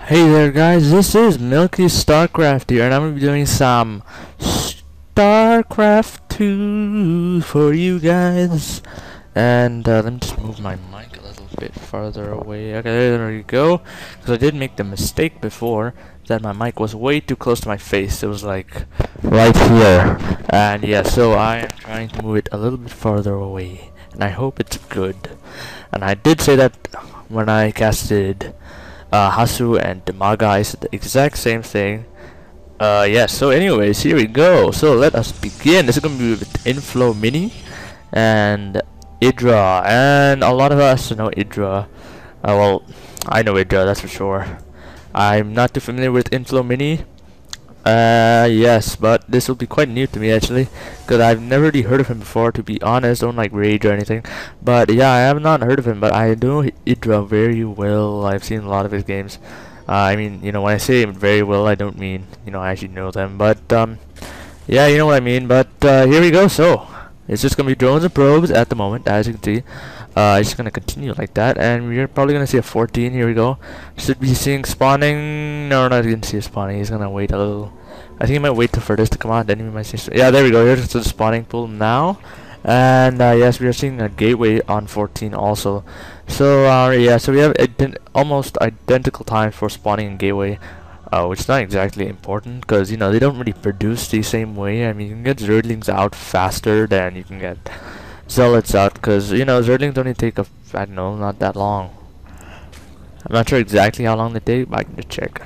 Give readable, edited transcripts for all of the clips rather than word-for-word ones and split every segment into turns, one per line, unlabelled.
Hey there guys, this is Milky Starcraft here, and I'm going to be doing some Starcraft 2 for you guys. And let me just move my mic a little bit farther away. Okay, there you go. Because I did make the mistake before that my mic was way too close to my face. It was like right here. And yeah, so I am trying to move it a little bit farther away. And I hope it's good. And I did say that when I casted Hasu and Demaga, I said the exact same thing. Yeah, so anyways, here we go. So let us begin. This is going to be with Inflowmini and EGIdrA, and a lot of us know EGIdrA. Well, I know EGIdrA, that's for sure. I'm not too familiar with Inflowmini. Yes, but this will be quite new to me actually, because I've never really heard of him before, to be honest. Don't like rage or anything, but yeah, I have not heard of him, but I know EGIdrA very well. I've seen a lot of his games. I mean, you know, when I say very well, I don't mean, you know, I actually know them, but yeah, you know what I mean. But here we go. So it's just gonna be drones and probes at the moment, as you can see. It's just gonna continue like that, and we're probably gonna see a 14. Here we go. Should be seeing spawning. No, we're not gonna see a spawning. He's gonna wait a little. I think he might wait for this to come out, then we might see. Yeah, there we go. Here's the spawning pool now, and yes, we are seeing a gateway on 14 also. So yeah, so we have almost identical times for spawning and gateway. Which is not exactly important, because you know they don't really produce the same way. I mean, you can get Zerglings out faster than you can get Zealots out, because you know Zerglings only take I don't know, not that long. I'm not sure exactly how long they take, but I can just check.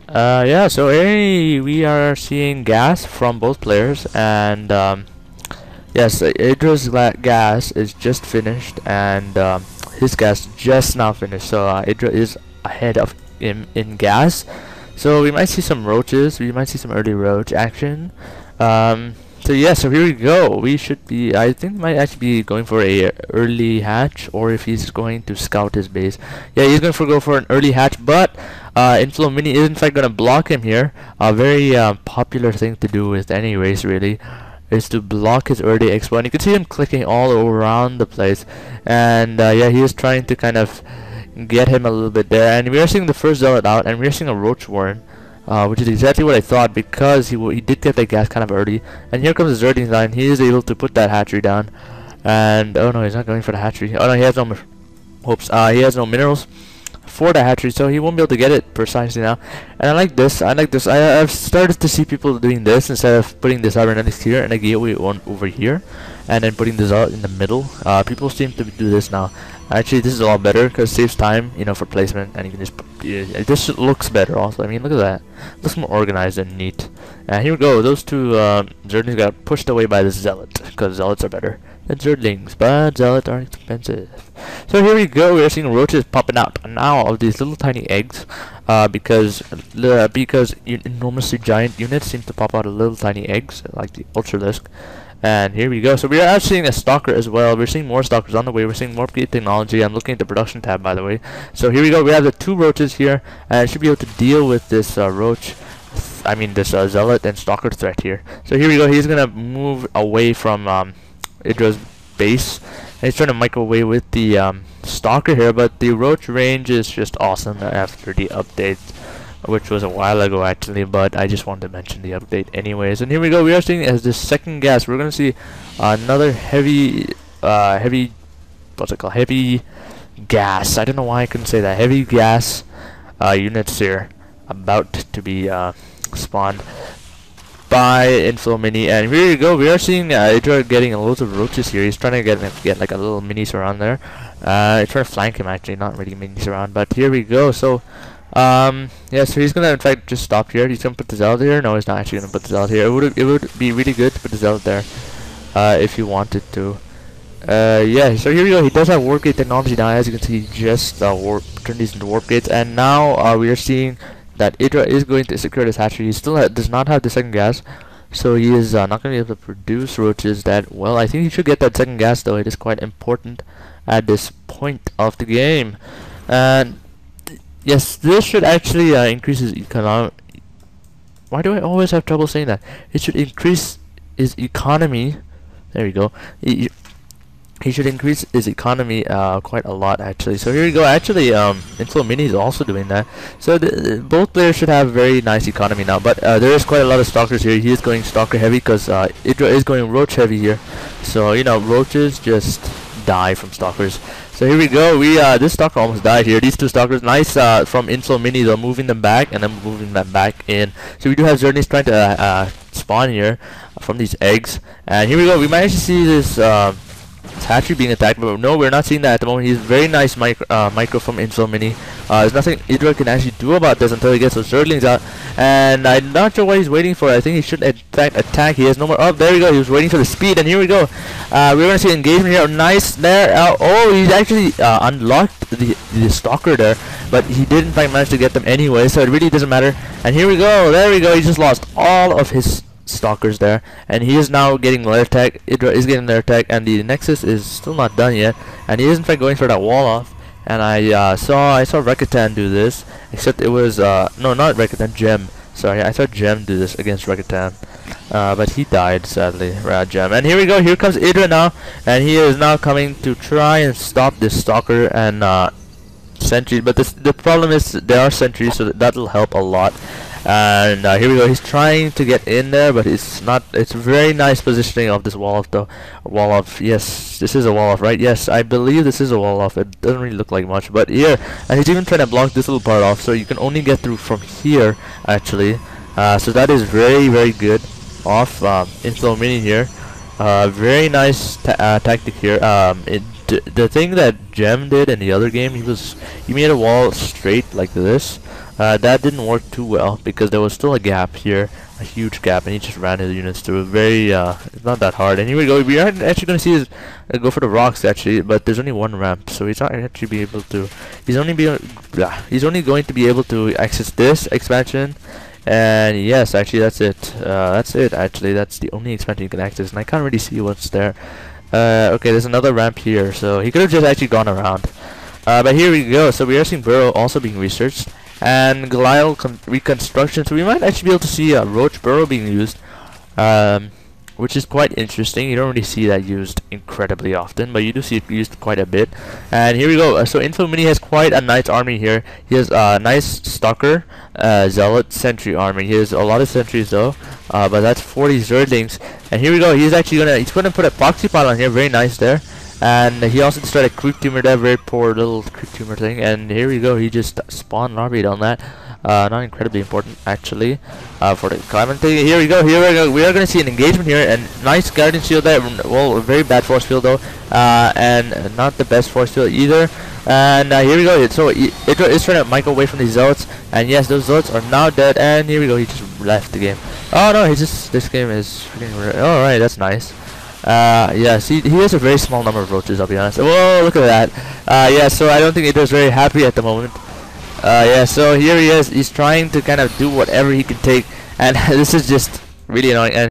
Yeah, so hey, we are seeing gas from both players, and yes, EGIdRA's gas is just finished, and his gas just now finished. So EGIdRA is ahead of him in gas. So we might see some roaches. We might see some early roach action. So yeah, so here we go. We should be, I think, might actually be going for a early hatch, or if he's going to scout his base. Yeah, he's going to go for an early hatch, but Inflowmini is in fact going to block him here. A very popular thing to do with any race, really, is to block his early expo. And you can see him clicking all around the place. And yeah, he is trying to kind of get him a little bit there. And we are seeing the first zealot out, and we are seeing a roach warren. Which is exactly what I thought, because he did get that gas kind of early. And here comes the Zerglings line. He is able to put that hatchery down. And oh no, he's not going for the hatchery. Oh no, he has no he has no minerals for the hatchery, so he won't be able to get it precisely now. And I like this. I've started to see people doing this instead of putting the cybernetics here and a gateway one over here, and then putting this out in the middle. People seem to do this now. Actually, this is a lot better because it saves time, you know, for placement, and you can just. This looks better also. I mean, look at that. Looks more organized and neat. And here we go. Those two Zerglings got pushed away by the Zealot, because Zealots are better than Zerglings, but Zealots are expensive. So here we go. We're seeing roaches popping out now of these little tiny eggs, because enormously giant units seem to pop out of little tiny eggs, like the Ultralisk. And here we go. So we are actually seeing a stalker as well. We're seeing more stalkers on the way. We're seeing more technology. I'm looking at the production tab, by the way. So here we go. We have the two roaches here, and I should be able to deal with this this zealot and stalker threat here. So here we go. He's gonna move away from EGIdRA's base, and he's trying to microwave with the stalker here. But the roach range is just awesome after the update, which was a while ago actually, but I just wanted to mention the update anyways. And here we go. We are seeing as the second gas, we're gonna see another heavy what's it called, heavy gas, I don't know why I couldn't say that, heavy gas units here about to be spawned by Inflowmini. And here you go. We are seeing EGIdRA getting loads of roaches here. He's trying to get like a little minis around there. Trying to flank him actually, not really minis around, but here we go. So yeah, so he's gonna in fact just stop here. He's gonna put the zealot here. No, he's not actually gonna put the zealot here. It would be really good to put the zealot there, if you wanted to. Yeah, so here we go. He does have warp gate technology now. As you can see, he just turned these into warp gates, and now we are seeing that EGIdRA is going to secure this hatchery. He still does not have the second gas, so he is not going to be able to produce roaches that well. I think he should get that second gas though. It is quite important at this point of the game. And yes, this should actually increase his economic. Why do I always have trouble saying that? It should increase his economy. There we go. he should increase his economy quite a lot actually. So here we go. Actually, Inflowmini is also doing that. So both players should have very nice economy now. But there is quite a lot of stalkers here. He is going stalker heavy because IdrA is going roach heavy here. So you know, roaches just die from stalkers. So here we go. We this stalker almost died here. These two stalkers, nice from Inflowmini though, moving them back and then moving them back in. So we do have Zernies trying to spawn here from these eggs. And here we go. We might actually see this. Hatchery being attacked, but no, we're not seeing that at the moment. He's very nice micro from Inflowmini. There's nothing IdrA can actually do about this until he gets those Zerglings out, and I'm not sure what he's waiting for. I think he should attack. He has no more. Oh, there we go. He was waiting for the speed, and here we go. We're gonna see engagement here. Nice there. Oh, he's actually unlocked the stalker there, but he did in fact manage to get them anyway, so it really doesn't matter. And here we go. There we go. He just lost all of his stalkers there, and he is now getting lair tag. IdrA is getting lair tag, and the nexus is still not done yet, and he is in fact going for that wall off. And I saw Rekatan do this, except it was no, not Rekatan, Gem. Sorry, I saw Gem do this against Rekatan, but he died sadly. Gem. And here we go. Here comes IdrA now, and he is now coming to try and stop this stalker and sentry. But the problem is there are sentries, so that'll help a lot. And here we go. He's trying to get in there, but it's not. It's very nice positioning of this wall off, though. Wall off. Yes, this is a wall off, right? Yes, I believe this is a wall off. It doesn't really look like much, but here, and he's even trying to block this little part off, so you can only get through from here, actually. So that is very, very good off Inflowmini here. Very nice tactic here. The thing that Gem did in the other game, he made a wall straight like this. That didn't work too well because there was still a gap here, a huge gap, and he just ran his units through. Very, it's not that hard. And here we go. We are actually going to see his go for the rocks actually, but there's only one ramp, so he's not actually be able to. He's only going to be able to access this expansion. And yes, actually that's it. That's it. Actually, that's the only expansion you can access, and I can't really see what's there. Okay, there's another ramp here, so he could have just actually gone around. But here we go. So we are seeing burrow also being researched, and glial reconstruction. So we might actually be able to see a roach burrow being used, which is quite interesting. You don't really see that used incredibly often, but you do see it used quite a bit. And here we go. So Inflowmini has quite a nice army here. He has a nice stalker, zealot, sentry army. He has a lot of sentries though, but that's 40 Zerglings. And here we go. He's gonna put a proxy pylon here. Very nice there. And he also destroyed a creep tumor there, very poor little creep tumor thing. And here we go, he just spawned larvae on that. Not incredibly important actually for the climate thing. Here we go, we are going to see an engagement here, and nice guardian shield there. Well, very bad force field though, and not the best force field either. And here we go. So IdrA is trying to mic away from these zealots, and yes, those zealots are now dead. And here we go, he just left the game. Oh no, this game is freaking alright, that's nice. Yeah, see, he has a very small number of roaches, I'll be honest. Whoa, look at that. Yeah, so I don't think IdrA is very happy at the moment. Yeah, so here he is. He's trying to kind of do whatever he can take, and this is just really annoying. And